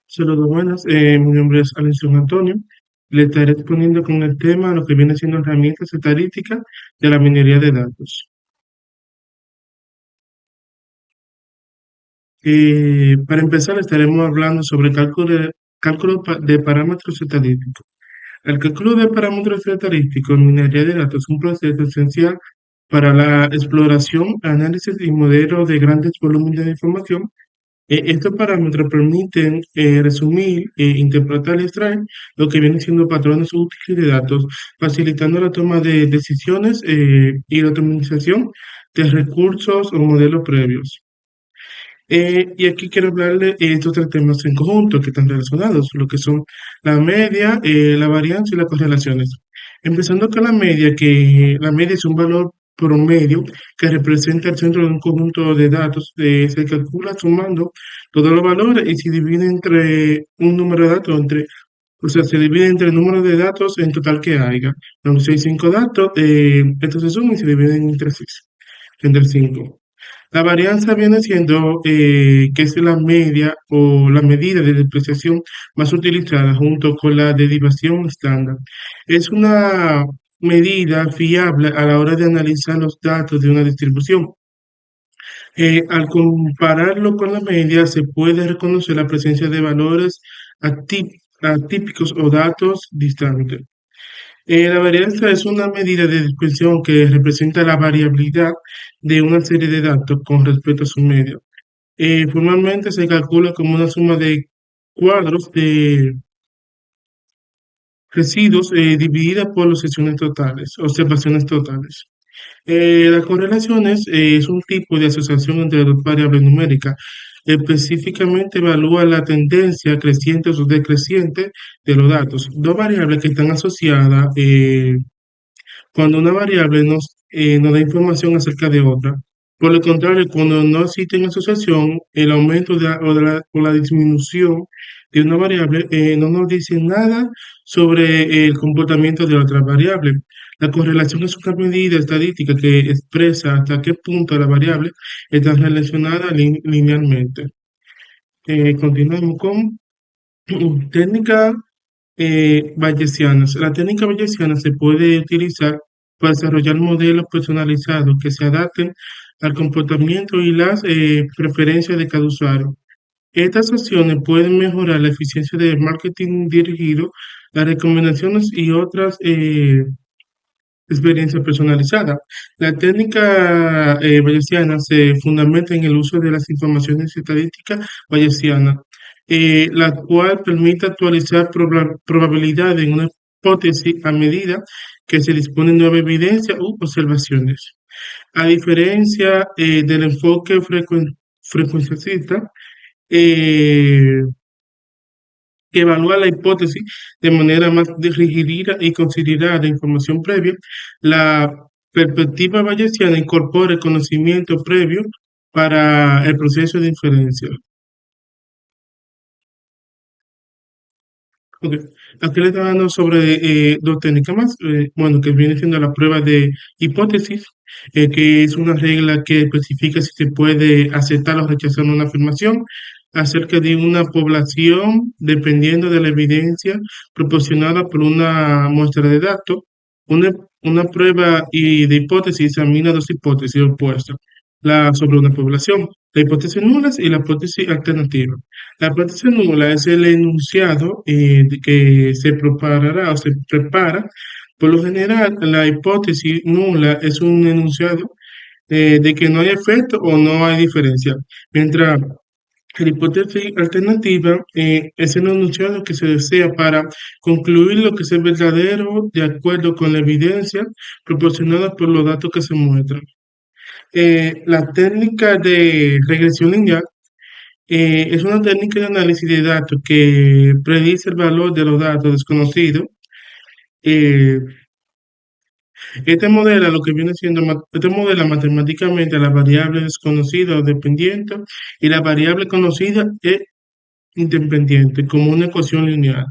Saludos, buenas. Mi nombre es Alison Antonio. Le estaré exponiendo con el tema lo que viene siendo herramientas estadísticas de la minería de datos. Para empezar, estaremos hablando sobre cálculo de parámetros estadísticos. El cálculo de parámetros estadísticos en minería de datos es un proceso esencial para la exploración, análisis y modelo de grandes volúmenes de información. Estos parámetros permiten resumir, interpretar y extraer lo que vienen siendo patrones útiles de datos, facilitando la toma de decisiones y la optimización de recursos o modelos previos. Y aquí quiero hablarle de estos tres temas en conjunto que están relacionados, lo que son la media, la varianza y las correlaciones. Empezando con la media, que la media es un valor promedio que representa el centro de un conjunto de datos. Se calcula sumando todos los valores y se divide entre un número de datos, o sea, se divide entre el número de datos en total que haya. Entonces, si hay cinco datos, esto se suma y se divide entre cinco. La varianza viene siendo que es la media o la medida de depreciación más utilizada junto con la derivación estándar. Es una medida fiable a la hora de analizar los datos de una distribución. Al compararlo con la media, se puede reconocer la presencia de valores atípicos o datos distantes. La varianza es una medida de dispersión que representa la variabilidad de una serie de datos con respecto a su medio. Formalmente se calcula como una suma de cuadros de residuos dividida por las sesiones totales, observaciones totales. Las correlaciones es un tipo de asociación entre dos variables numéricas. Específicamente evalúa la tendencia creciente o decreciente de los datos. Dos variables que están asociadas cuando una variable nos da información acerca de otra. Por el contrario, cuando no existe asociación, el aumento o la disminución de una variable no nos dice nada sobre el comportamiento de otra variable. La correlación es una medida estadística que expresa hasta qué punto la variable está relacionada linealmente. Continuamos con técnica bayesianas. La técnica bayesiana se puede utilizar para desarrollar modelos personalizados que se adapten al comportamiento y las preferencias de cada usuario. Estas acciones pueden mejorar la eficiencia del marketing dirigido, las recomendaciones y otras experiencias personalizadas. La técnica bayesiana se fundamenta en el uso de las informaciones estadísticas bayesianas, la cual permite actualizar probabilidades en una hipótesis a medida que se dispone de nueva evidencia u observaciones. A diferencia del enfoque frecuencialista, eh, que evalúa la hipótesis de manera más dirigida y considerada información previa, la perspectiva bayesiana incorpora el conocimiento previo para el proceso de inferencia. Ok. Aquí le está dando sobre dos técnicas más, bueno, que viene siendo la prueba de hipótesis, que es una regla que especifica si se puede aceptar o rechazar una afirmación acerca de una población dependiendo de la evidencia proporcionada por una muestra de datos. Una, una prueba de hipótesis examina dos hipótesis opuestas, sobre una población, la hipótesis nula y la hipótesis alternativa. La hipótesis nula es el enunciado de que se preparará o se prepara. Por lo general, la hipótesis nula es un enunciado de que no hay efecto o no hay diferencia, mientras la hipótesis alternativa es el enunciado que se desea para concluir lo que es el verdadero de acuerdo con la evidencia proporcionada por los datos que se muestran. La técnica de regresión lineal es una técnica de análisis de datos que predice el valor de los datos desconocidos. Eh, este modela matemáticamente la variable desconocida o dependiente y la variable conocida e independiente como una ecuación lineal.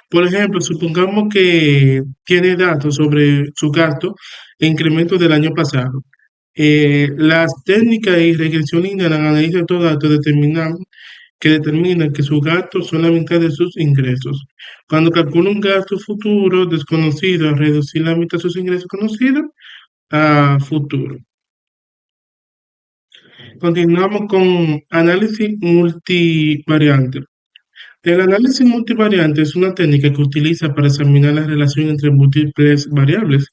Por ejemplo, supongamos que tiene datos sobre su gasto e incremento del año pasado. Las técnicas y regresión lineal analizan estos datos, determinan que determina que sus gastos son la mitad de sus ingresos. Cuando calcula un gasto futuro desconocido, reducir la mitad de sus ingresos conocidos a futuro. Continuamos con análisis multivariante. El análisis multivariante es una técnica que utiliza para examinar la relación entre múltiples variables.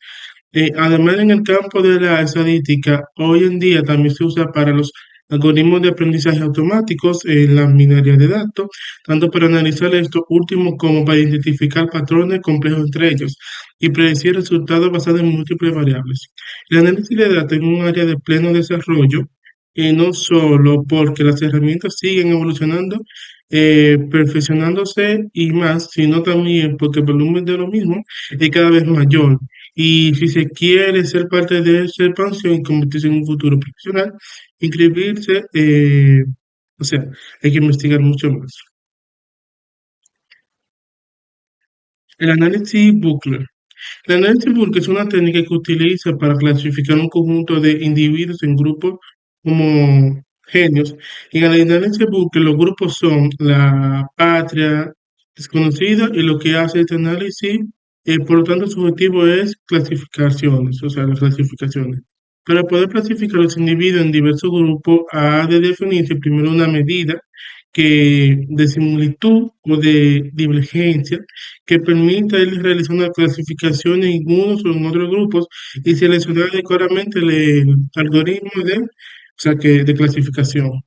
Además, en el campo de la estadística, hoy en día también se usa para los algoritmos de aprendizaje automáticos en la minería de datos, tanto para analizar estos últimos como para identificar patrones complejos entre ellos y predecir resultados basados en múltiples variables. El análisis de datos es un área de pleno desarrollo, y no solo porque las herramientas siguen evolucionando, perfeccionándose y más, sino también porque el volumen de lo mismo es cada vez mayor. Y si se quiere ser parte de esa expansión y convertirse en un futuro profesional, inscribirse, o sea, hay que investigar mucho más. El análisis Buchler. El análisis Buchler es una técnica que utiliza para clasificar un conjunto de individuos en grupos como genios. En el análisis Buchler, los grupos son la patria desconocida y lo que hace este análisis, por lo tanto, su objetivo es clasificaciones, o sea, las clasificaciones. Para poder clasificar los individuos en diversos grupos, ha de definirse primero una medida de similitud o de divergencia que permita él realizar una clasificación en unos o en otros grupos y seleccionar adecuadamente el algoritmo de clasificación.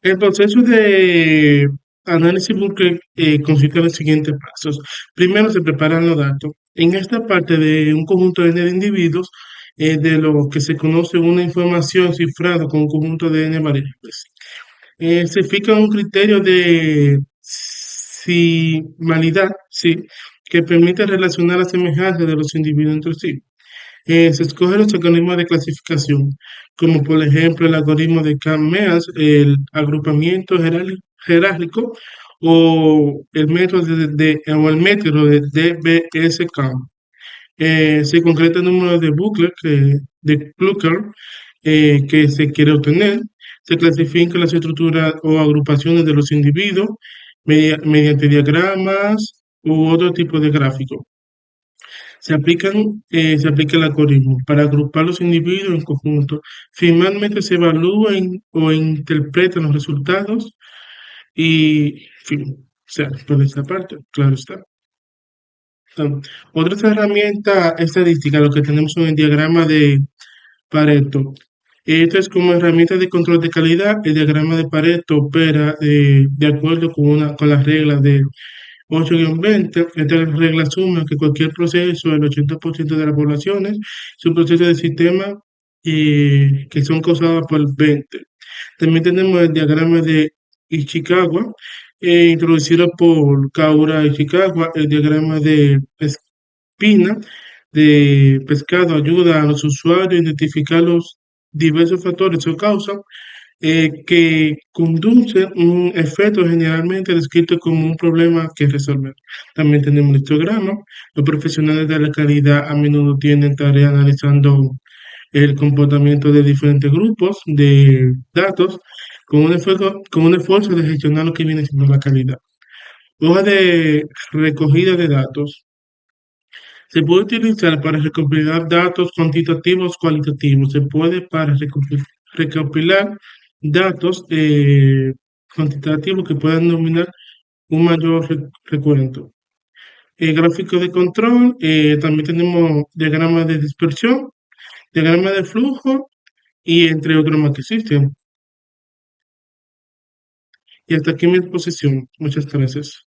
El proceso de análisis Bloomberg consiste en los siguientes pasos. Primero se preparan los datos. En esta parte de un conjunto de N de individuos, de lo que se conoce una información cifrada con un conjunto de N variables. Se fija un criterio de simalidad, sí, que permite relacionar las semejanzas de los individuos entre sí. Se escogen los algoritmos de clasificación, como por ejemplo el algoritmo de Kahn-Mears, el agrupamiento jerárquico o o el método de DBS-Kahn. Se concreta el número de bucles de Klucker que se quiere obtener. Se clasifican las estructuras o agrupaciones de los individuos mediante diagramas u otro tipo de gráfico. Se aplica el algoritmo para agrupar los individuos en conjunto. Finalmente se evalúan o interpretan los resultados y, fin, o sea, por esa parte, claro está. Otras herramientas estadísticas, lo que tenemos son el diagrama de Pareto. Esto es como herramienta de control de calidad. El diagrama de Pareto opera de acuerdo con las reglas de 8-20. Estas reglas asumen que cualquier proceso, el 80% de las poblaciones, es un proceso de sistema que son causadas por el 20. También tenemos el diagrama de Ishikawa, introducido por Kaura Ishikawa. El diagrama de espina de pescado ayuda a los usuarios a identificar los diversos factores o causas que conducen un efecto generalmente descrito como un problema que resolver. También tenemos el histograma. Los profesionales de la calidad a menudo tienen tarea analizando el comportamiento de diferentes grupos de datos con un esfuerzo de gestionar lo que viene siendo la calidad. Hoja de recogida de datos. Se puede utilizar para recopilar datos cuantitativos cualitativos. Se puede para recopilar datos cuantitativos que puedan dominar un mayor recuento. Gráfico de control, también tenemos diagrama de dispersión, diagrama de flujo y entre otros más que existen. Y hasta aquí mi exposición. Muchas gracias.